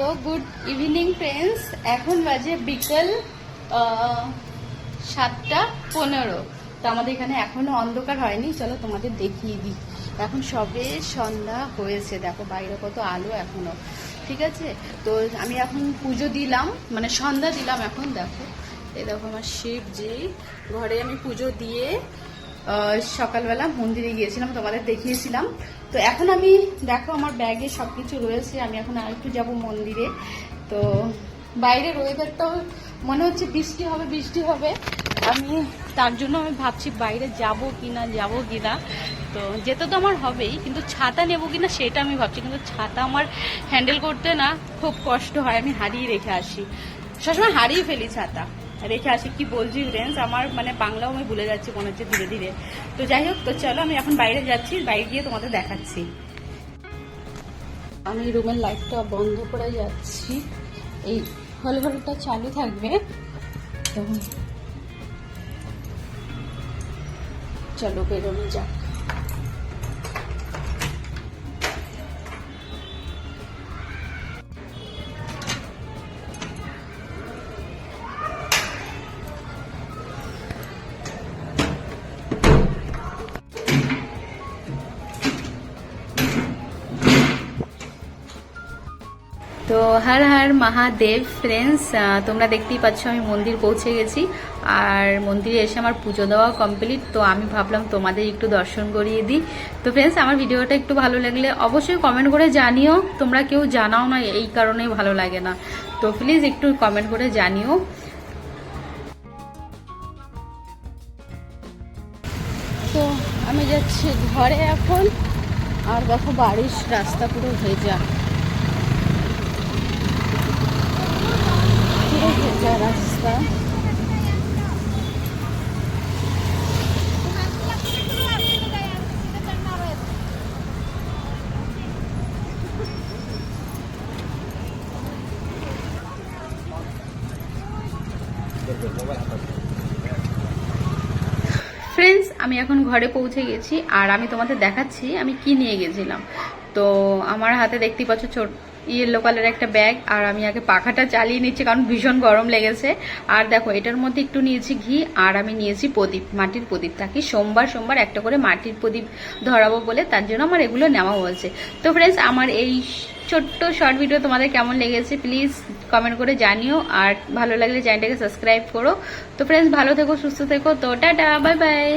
তো good evening friends, এখন বাজে বিকেল 7:15। তো আমাদের এখানে এখনো অন্ধকার হয়নি, চলো তোমাদের দেখিয়ে দিই। এখন সবে সন্ধ্যা হয়েছে, দেখো বাইরে কত আলো এখনো, ঠিক আছে। তো আমি এখন পুজো দিলাম, মানে সন্ধ্যা দিলাম। এখন দেখো, এই দেখো আমার শিবজি, ঘরে আমি পুজো দিয়ে সকালবেলা মন্দিরে গিয়েছিলাম, তোমাদের দেখিয়েছিলাম। তো এখন আমি দেখো আমার ব্যাগে সবকিছু রয়েছে, আমি এখন আরেকটু যাব মন্দিরে। তো বাইরের ওয়েদারটাও মনে হচ্ছে বৃষ্টি হবে বৃষ্টি হবে, আমি তার জন্য আমি ভাবছি বাইরে যাব কিনা তো যেতে তো আমার হবেই, কিন্তু ছাতা নেবো কিনা সেটা আমি ভাবছি। কিন্তু ছাতা আমার হ্যান্ডেল করতে না খুব কষ্ট হয়, আমি হারিয়ে রেখে আসি, সবসময় হারিয়ে ফেলি ছাতা রেখে আসি। কি বলছি ফ্রেন্ডস, আমার মানে বাংলাও আমি ভুলে যাচ্ছি মনে হচ্ছে ধীরে ধীরে। তো যাই হোক, তো চলো আমি এখন বাইরে যাচ্ছি, বাইরে গিয়ে তোমাদের দেখাচ্ছি। আমি রুমের লাইটটা বন্ধ করে যাচ্ছি, এই হলঘরটা চালু থাকবে। তো চলো বেরোনো যাক। তো হর হর মহাদেব ফ্রেন্ডস, তোমরা দেখতেই পাচ্ছ আমি মন্দির পৌঁছে গেছি, আর মন্দিরে এসে আমার পুজো দেওয়া কমপ্লিট। তো আমি ভাবলাম তোমাদের একটু দর্শন করিয়ে দিই। তো ফ্রেন্ডস, আমার ভিডিওটা একটু ভালো লাগলে অবশ্যই কমেন্ট করে জানিও। তোমরা কেউ জানাও না, এই কারণেই ভালো লাগে না, তো প্লিজ একটু কমেন্ট করে জানিও। তো আমি যাচ্ছি ঘরে এখন, আর দেখো বাড়ির রাস্তা পুরো ভেজা, ভেজা রাস্তা। ফ্রেন্ডস, আমি এখন ঘরে পৌঁছে গেছি, আর আমি তোমাদের দেখাচ্ছি আমি কি নিয়ে গেছিলাম। তো আমার হাতে দেখতেই পাচ্ছ ছোট ইয়েলো কালার একটা ব্যাগ, আর আমি আগে পাখাটা চালিয়ে নিচ্ছি কারণ ভীষণ গরম লেগেছে। আর দেখো এটার মধ্যে একটু নিয়েছি ঘি, আর আমি নিয়েছি প্রদীপ, মাটির প্রদীপ। থাকি সোমবার একটা করে মাটির প্রদীপ ধরাবো বলে, তার জন্য আমার এগুলো নেওয়া হয়েছে। তো ফ্রেন্ডস, আমার এই ছোট্ট শর্ট ভিডিও তোমাদের কেমন লেগেছে প্লিজ কমেন্ট করে জানিও, আর ভালো লাগলে চ্যানেলটাকে সাবস্ক্রাইব করো। তো ফ্রেন্ডস, ভালো থেকো, সুস্থ থেকো। তো টাটা, বাই বাই।